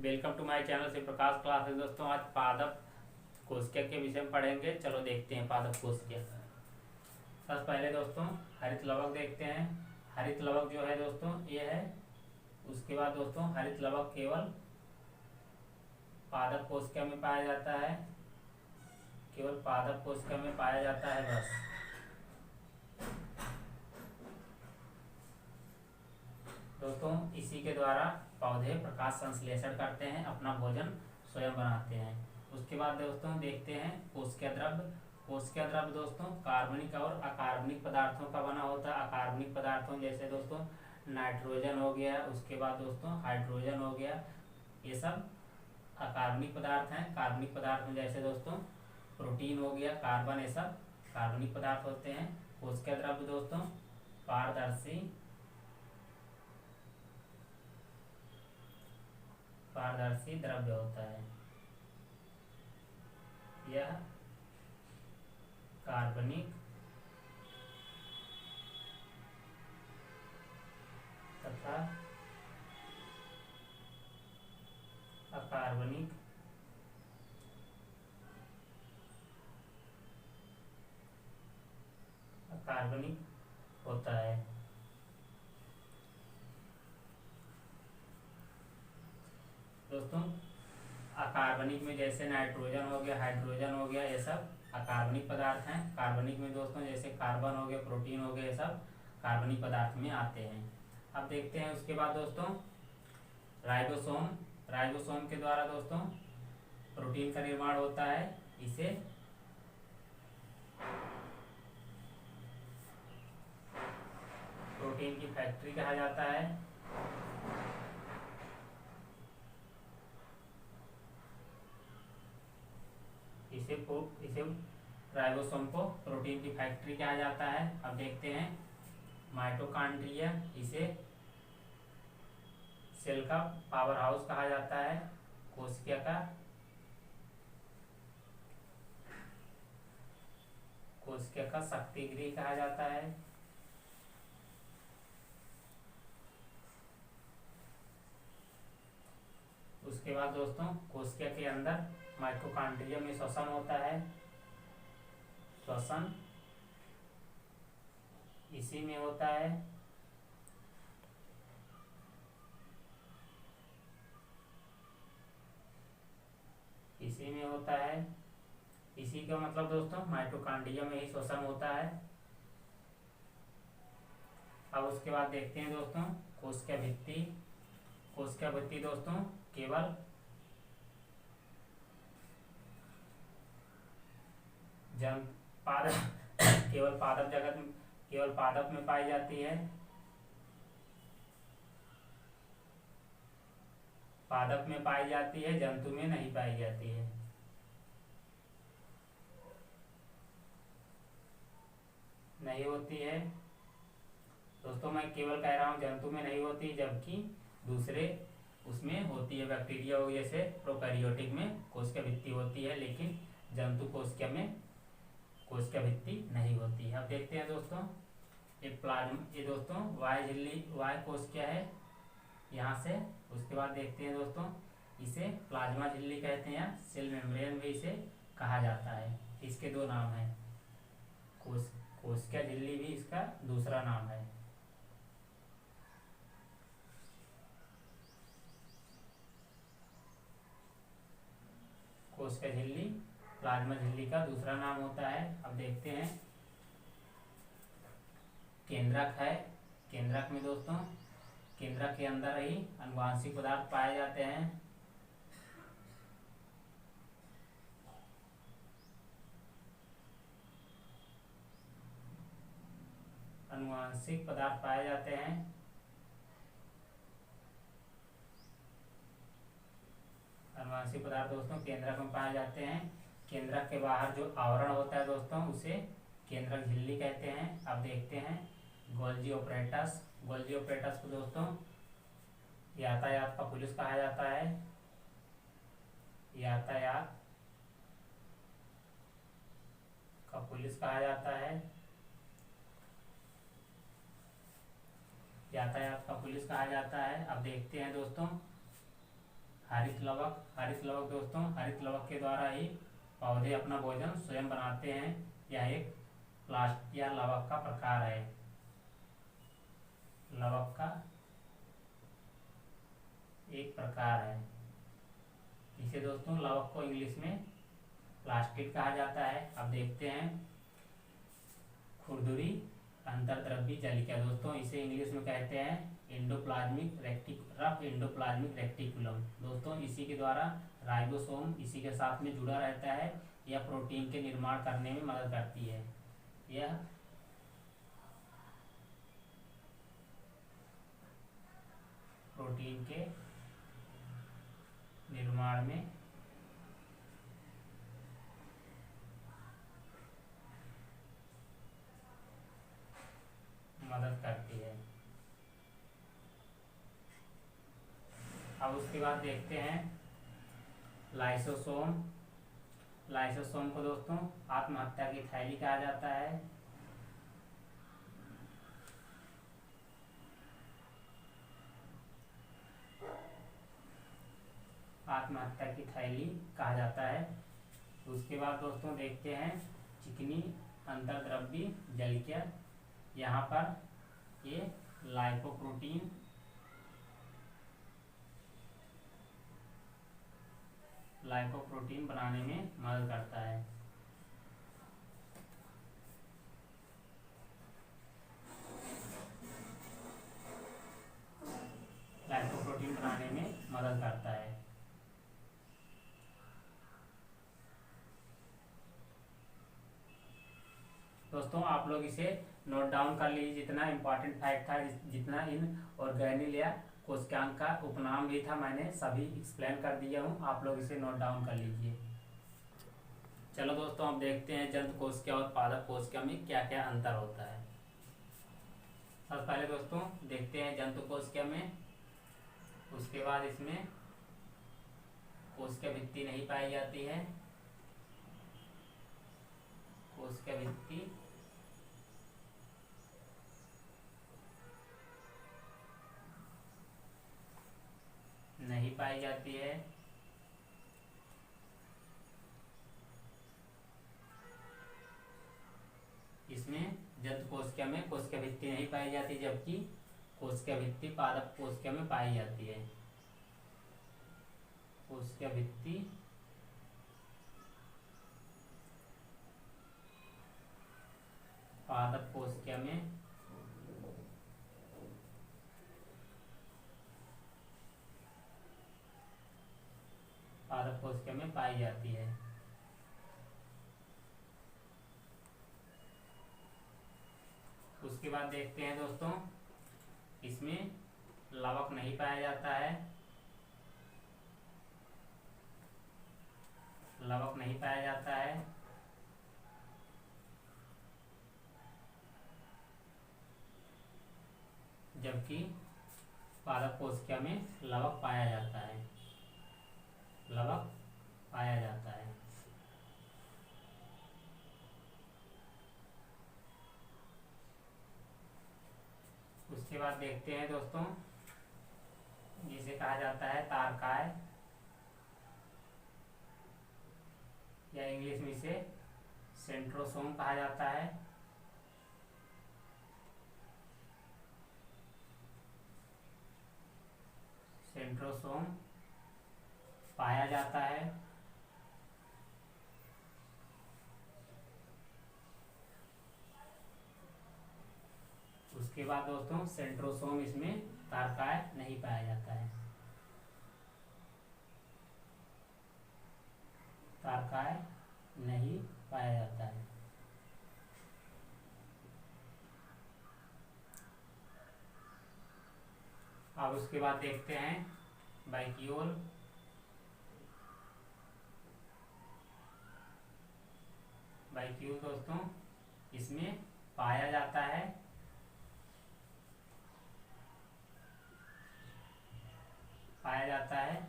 Welcome to my channel से प्रकाश classes. दोस्तों आज पादप कोशिका के विषय में पढ़ेंगे। चलो देखते हैं पादप कोशिका। सबसे पहले दोस्तों हरित लवक देखते हैं। हरित लवक जो है दोस्तों ये है। उसके बाद दोस्तों हरित लवक केवल पादप कोशिका में पाया जाता है, केवल पादप कोशिका में पाया जाता है बस। दोस्तों इसी के द्वारा पौधे प्रकाश संश्लेषण करते हैं, अपना भोजन स्वयं बनाते हैं। उसके बाद दोस्तों देखते हैं कोशिका द्रव्य। कोशिका द्रव्य दोस्तों कार्बनिक और अकार्बनिक पदार्थों का बना होता है। अकार्बनिक पदार्थों जैसे दोस्तों नाइट्रोजन हो गया, उसके बाद दोस्तों हाइड्रोजन हो गया, ये सब अकार्बनिक पदार्थ हैं। कार्बनिक पदार्थ में जैसे दोस्तों प्रोटीन हो गया, कार्बन, ये सब कार्बनिक पदार्थ होते हैं। कोशिका द्रव्य दोस्तों पारदर्शी द्रव्य होता है। यह कार्बनिक तथा अकार्बनिक होता है। दोस्तों अकार्बनिक में जैसे नाइट्रोजन हो गया, हाइड्रोजन हो गया, ये सब अकार्बनिक पदार्थ हैं। कार्बनिक में दोस्तों जैसे कार्बन हो गया, प्रोटीन हो गया, ये सब कार्बनिक पदार्थ में आते हैं। अब देखते हैं उसके बाद दोस्तों राइबोसोम। राइबोसोम के द्वारा दोस्तों प्रोटीन का निर्माण होता है। इसे प्रोटीन की फैक्ट्री कहा जाता है। इसे राइबोसोम को प्रोटीन की फैक्ट्री कहा जाता है। अब देखते हैं माइटोकॉन्ड्रिया। इसे सेल का पावर हाउस कहा जाता है, कोशिका का शक्ति गृह कहा जाता है। उसके बाद दोस्तों कोशिका के अंदर माइटोकॉन्ड्रिया में श्वसन होता है। श्वसन इसी में होता है। इसी का मतलब दोस्तों माइटोकॉन्ड्रिया में ही श्वसन होता है। अब उसके बाद देखते हैं दोस्तों कोशिका भित्ति। कोशिका भित्ति दोस्तों केवल केवल पादप में पाई जाती है। पादप में पाई जाती है, जंतु में नहीं पाई जाती है। नहीं होती है दोस्तों, मैं केवल कह रहा हूँ जंतु में नहीं होती, जबकि दूसरे उसमें होती है। बैक्टीरिया हो जैसे प्रोकैरियोटिक में कोशिका भित्ति होती है, लेकिन जंतु कोशिका में कोशिका भित्ति नहीं होती है। अब देखते हैं दोस्तों ये दोस्तों वाय कोशिका है यहाँ से। उसके बाद देखते हैं दोस्तों इसे प्लाज्मा झिल्ली कहते हैं, सेल मेम्ब्रेन भी इसे कहा जाता है। इसके दो नाम हैं, कोशिका झिल्ली भी इसका दूसरा नाम है। कोशिका झिल्ली प्लाज्मा झिल्ली का दूसरा नाम होता है। अब देखते हैं केंद्रक है। केंद्रक में दोस्तों केंद्रक के अंदर ही अनुवांशिक पदार्थ पाए जाते हैं। अनुवांशिक पदार्थ पाए जाते हैं। अनुवांशिक पदार्थ दोस्तों केंद्रक में पाए जाते हैं। केंद्रक के बाहर जो आवरण होता है दोस्तों उसे केंद्रक झिल्ली कहते हैं। अब देखते हैं गोल्जी ऑपरेटस। गोल्जी ऑपरेटस को दोस्तों यातायात का पुलिस कहा जाता है। यातायात का पुलिस कहा जाता है। यातायात का पुलिस कहा जाता है। अब देखते हैं दोस्तों हरित लवक दोस्तों, हरित लवक के द्वारा ही पौधे अपना भोजन स्वयं बनाते हैं। यह एक प्लास्ट या लवक का प्रकार है, लवक का एक प्रकार है। इसे दोस्तों लवक को इंग्लिश में प्लास्टिड कहा जाता है। अब देखते हैं खुरदुरी अंतर्द्रव्यी जालिका दोस्तों, इसे इंग्लिश में कहते हैं रफ एंडोप्लाज्मिक रेक्टिकुलम। दोस्तों इसी के द्वारा राइबोसोम इसी के साथ में जुड़ा रहता है। यह प्रोटीन के निर्माण करने में मदद करती है। यह प्रोटीन के निर्माण में मदद करती है। अब उसके बाद देखते हैं लाइसोसोम। लाइसोसोम को दोस्तों आत्महत्या की थैली कहा जाता है। आत्महत्या की थैली कहा जाता है। उसके बाद दोस्तों देखते हैं चिकनी अंतर्द्रव्यी जालिका। यहाँ पर ये लाइपोप्रोटीन बनाने में मदद करता है। लाइपोप्रोटीन बनाने में मदद करता है। दोस्तों आप लोग इसे नोट डाउन कर लीजिए, जितना इम्पोर्टेंट फैक्ट था, जितना इन ऑर्गेनिल या कोशिकांग का उपनाम भी था, मैंने सभी एक्सप्लेन कर दिया हूँ। आप लोग इसे नोट डाउन कर लीजिए। चलो दोस्तों अब देखते हैं जंतु कोशिका और पादप कोशिका में क्या क्या अंतर होता है। सबसे पहले दोस्तों देखते हैं जंतु कोशिका में। उसके बाद इसमें कोशिका भित्ति नहीं पाई जाती है। कोशिका भित्ति नहीं पाई जाती है। इसमें जंतु कोशिका में कोशिका भित्ति नहीं पाई जाती, जबकि कोशिका भित्ति पादप कोशिका में पाई जाती है। कोशिका भित्ति पादप कोशिका में पाई जाती है। उसके बाद देखते हैं दोस्तों इसमें लवक नहीं पाया जाता है। लवक नहीं पाया जाता है। जबकि पादप कोशिका में लवक पाया जाता है। लवक पाया जाता है। उसके बाद देखते हैं दोस्तों जिसे कहा जाता है तारकाय, या इंग्लिश में इसे सेंट्रोसोम कहा जाता है। सेंट्रोसोम पाया जाता है। उसके बाद दोस्तों सेंट्रोसोम इसमें तारकाय नहीं पाया जाता है। तारकाय नहीं पाया जाता है। अब उसके बाद देखते हैं वैक्यूल। वैक्यूल दोस्तों इसमें पाया जाता है। पाया जाता है,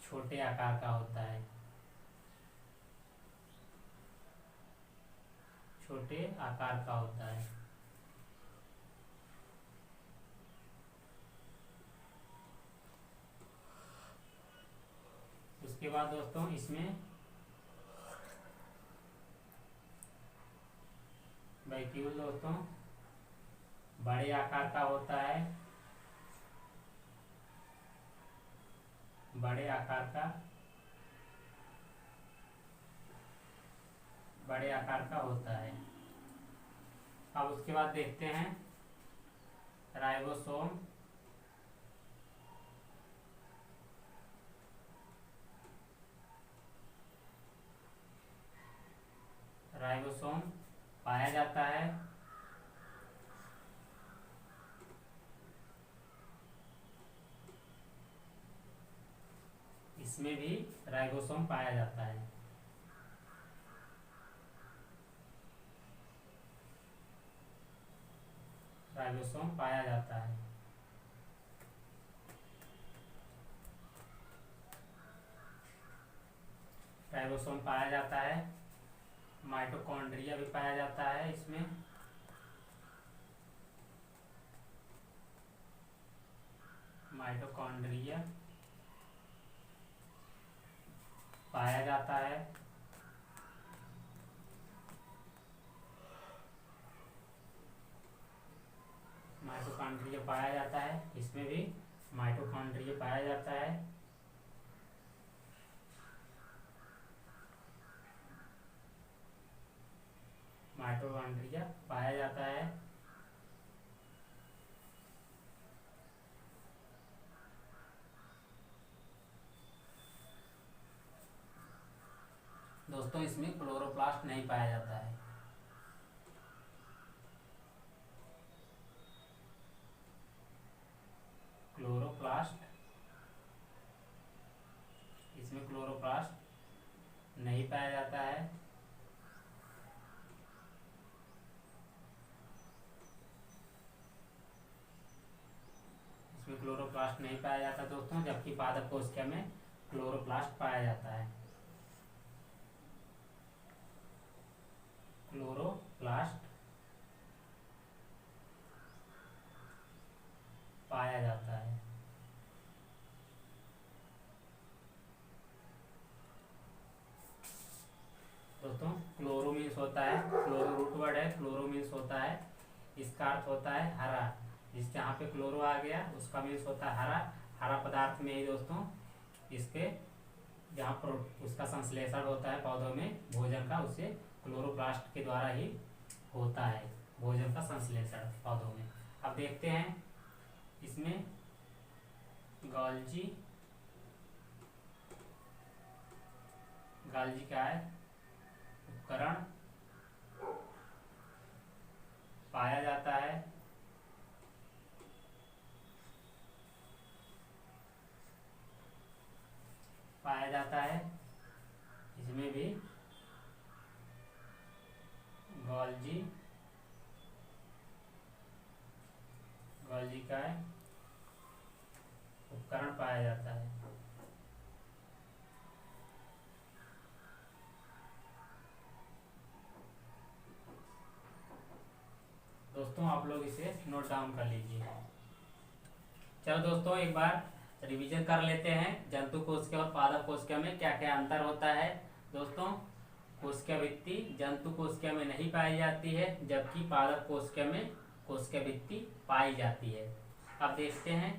छोटे आकार का होता है। छोटे आकार का होता है। उसके बाद दोस्तों इसमें वैक्यूल दोस्तों बड़े आकार का होता है, बड़े आकार का होता है। अब उसके बाद देखते हैं राइबोसोम। राइबोसोम पाया जाता है इसमें भी राइबोसोम पाया जाता है। राइबोसोम पाया जाता है। राइबोसोम पाया जाता है। माइटोकॉन्ड्रिया भी पाया जाता है इसमें। माइटोकॉन्ड्रिया पाया जाता है। माइटोकॉन्ड्रिया पाया जाता है, इसमें भी माइटोकॉन्ड्रिया पाया जाता है। माइटोकॉन्ड्रिया पाया जाता है। दोस्तों इसमें क्लोरोप्लास्ट नहीं पाया जाता है। क्लोरोप्लास्ट, इसमें क्लोरोप्लास्ट नहीं पाया जाता है। इसमें क्लोरोप्लास्ट नहीं पाया जाता दोस्तों, जबकि पादप कोशिका में क्लोरोप्लास्ट पाया जाता है। क्लोरोप्लास्ट पाया जाता है। दोस्तों क्लोरो मीन्स होता है, क्लोरो रूट वर्ड है, क्लोरो मीन्स होता है, इसका अर्थ होता है हरा। जिस जहाँ पे क्लोरो आ गया उसका मीन्स होता है हरा। हरा पदार्थ में ही दोस्तों इसके जहाँ पर उसका संश्लेषण होता है पौधों में भोजन का, उसे क्लोरोप्लास्ट के द्वारा ही होता है भोजन का संश्लेषण पौधों में। अब देखते हैं इसमें गॉल्जी का है उपकरण पाया जाता है। इसमें भी गॉल्जी का उपकरण पाया जाता है। दोस्तों आप लोग इसे नोट डाउन कर लीजिए। चलो दोस्तों एक बार रिवीजन कर लेते हैं जंतु कोशिका और पादप कोशिका में क्या क्या अंतर होता है। दोस्तों कोशिका भित्ति जंतु कोशिका में नहीं पाई जाती है, जबकि पादप कोशिका में कोशिका भित्ति पाई जाती है। अब देखते हैं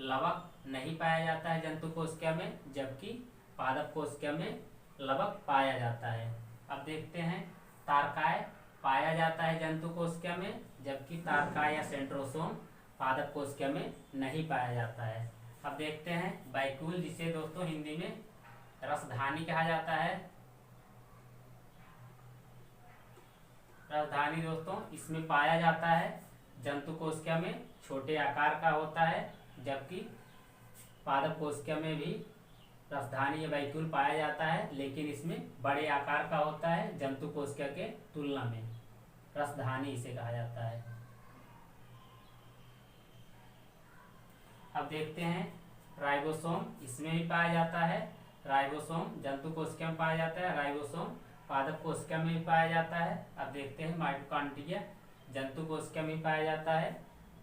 लवक नहीं पाया जाता है जंतु कोशिका में, जबकि पादप कोशिका में लवक पाया जाता है। अब देखते हैं तारकाय पाया जाता है जंतु कोशिका में, जबकि तारकाय या सेंट्रोसोम पादप कोशिका में नहीं पाया जाता है। अब देखते हैं वैक्यूल, जिसे दोस्तों हिंदी में रसधानी कहा जाता है। रसधानी दोस्तों इसमें पाया जाता है जंतु कोशिका में, छोटे आकार का होता है, जबकि पादप कोशिका में भी रसधानी या वैक्यूल पाया जाता है, लेकिन इसमें बड़े आकार का होता है जंतु कोशिका के तुलना में। रसधानी इसे कहा जाता है। अब देखते हैं राइबोसोम, इसमें भी पाया जाता है। राइबोसोम जंतु कोशिका में पाया जाता है, राइबोसोम पादप कोशिका में भी पाया जाता है। अब देखते हैं माइटोकॉन्ड्रिया जंतु कोशिका में पाया जाता है,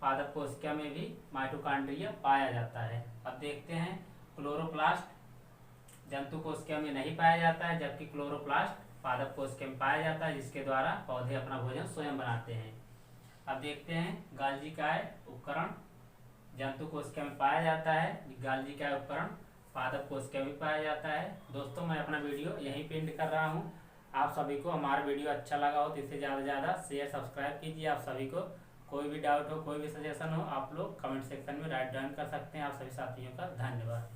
पादप कोशिका में भी माइटोकॉन्ड्रिया पाया जाता है। अब देखते हैं क्लोरोप्लास्ट जंतु कोशिका में नहीं पाया जाता है, जबकि क्लोरोप्लास्ट पादप कोशिका में पाया जाता है, जिसके द्वारा पौधे अपना भोजन स्वयं बनाते हैं। अब देखते हैं गाल्जी काय उपकरण जंतु कोशिका में पाया जाता है। गाल्जी काय उपकरण पादप कोशिका में पाया जाता है। दोस्तों मैं अपना वीडियो यहीं पे एंड कर रहा हूँ। आप सभी को हमारा वीडियो अच्छा लगा हो तो इसे ज़्यादा से ज़्यादा शेयर सब्सक्राइब कीजिए। आप सभी को कोई भी डाउट हो, कोई भी सजेशन हो, आप लोग कमेंट सेक्शन में राइट डाउन कर सकते हैं। आप सभी साथियों का धन्यवाद।